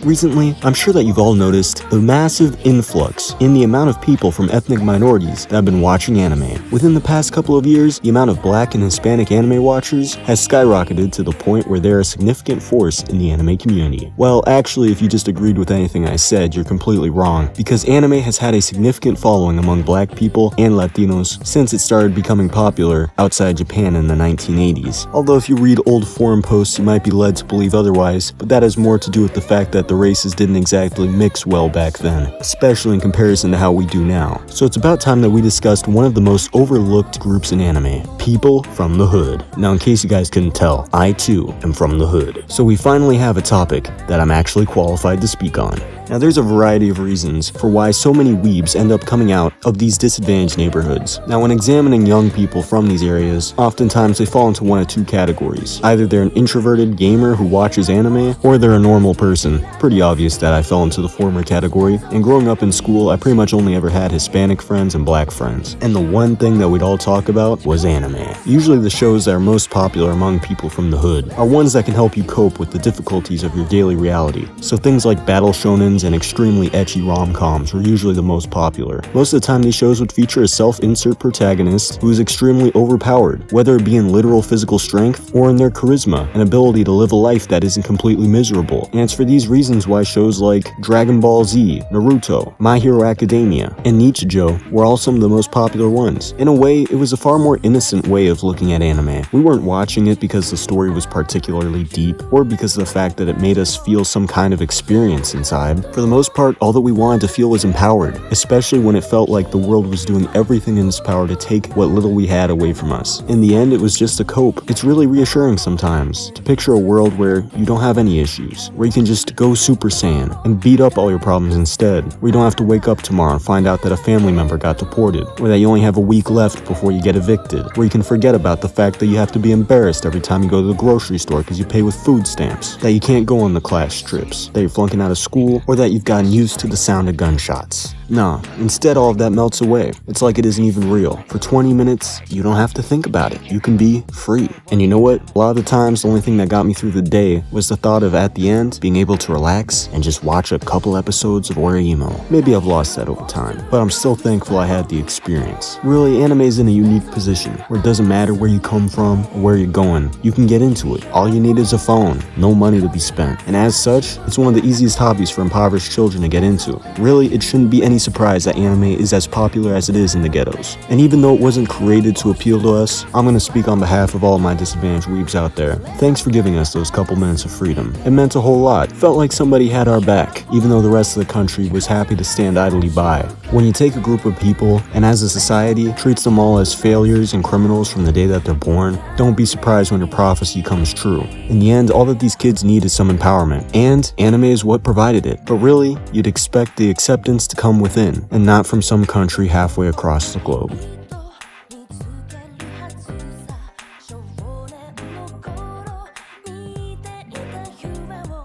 Recently, I'm sure that you've all noticed the massive influx in the amount of people from ethnic minorities that have been watching anime. Within the past couple of years, the amount of Black and Hispanic anime watchers has skyrocketed to the point where they're a significant force in the anime community. Well, actually, if you just agreed with anything I said, you're completely wrong, because anime has had a significant following among Black people and Latinos since it started becoming popular outside Japan in the 1980s. Although if you read old forum posts, you might be led to believe otherwise, but that has more to do with the fact that the races didn't exactly mix well back then, especially in comparison to how we do now. So it's about time that we discussed one of the most overlooked groups in anime, people from the hood. Now, in case you guys couldn't tell, I too am from the hood. So we finally have a topic that I'm actually qualified to speak on. Now, there's a variety of reasons for why so many weebs end up coming out of these disadvantaged neighborhoods. Now, when examining young people from these areas, oftentimes they fall into one of two categories. Either they're an introverted gamer who watches anime, or they're a normal person. Pretty obvious that I fell into the former category, and growing up in school, I pretty much only ever had Hispanic friends and Black friends. And the one thing that we'd all talk about was anime. Usually the shows that are most popular among people from the hood are ones that can help you cope with the difficulties of your daily reality. So things like battle shonen and extremely ecchi rom-coms were usually the most popular. Most of the time these shows would feature a self-insert protagonist who is extremely overpowered, whether it be in literal physical strength or in their charisma and ability to live a life that isn't completely miserable. And it's for these reasons why shows like Dragon Ball Z, Naruto, My Hero Academia, and Nichijou were all some of the most popular ones. In a way, it was a far more innocent way of looking at anime. We weren't watching it because the story was particularly deep or because of the fact that it made us feel some kind of experience inside. For the most part, all that we wanted to feel was empowered, especially when it felt like the world was doing everything in its power to take what little we had away from us. In the end, it was just a cope. It's really reassuring sometimes to picture a world where you don't have any issues, where you can just go Super Saiyan and beat up all your problems instead, where you don't have to wake up tomorrow and find out that a family member got deported, or that you only have a week left before you get evicted, where you can forget about the fact that you have to be embarrassed every time you go to the grocery store because you pay with food stamps, that you can't go on the class trips, that you're flunking out of school, or that you've gotten used to the sound of gunshots. Nah, instead all of that melts away. It's like it isn't even real. For 20 minutes, you don't have to think about it. You can be free. And you know what? A lot of the times, the only thing that got me through the day was the thought of, at the end, being able to relax and just watch a couple episodes of Oreimo. Maybe I've lost that over time, but I'm still thankful I had the experience. Really, anime is in a unique position where it doesn't matter where you come from or where you're going. You can get into it. All you need is a phone, no money to be spent. And as such, it's one of the easiest hobbies for impoverished children to get into. Really, it shouldn't be any surprise that anime is as popular as it is in the ghettos. And even though it wasn't created to appeal to us, I'm gonna speak on behalf of all my disadvantaged weebs out there. Thanks for giving us those couple minutes of freedom. It meant a whole lot. Felt like somebody had our back, even though the rest of the country was happy to stand idly by. When you take a group of people, and as a society, treats them all as failures and criminals from the day that they're born, don't be surprised when your prophecy comes true. In the end, all that these kids need is some empowerment, and anime is what provided it. But really, you'd expect the acceptance to come within, and not from some country halfway across the globe.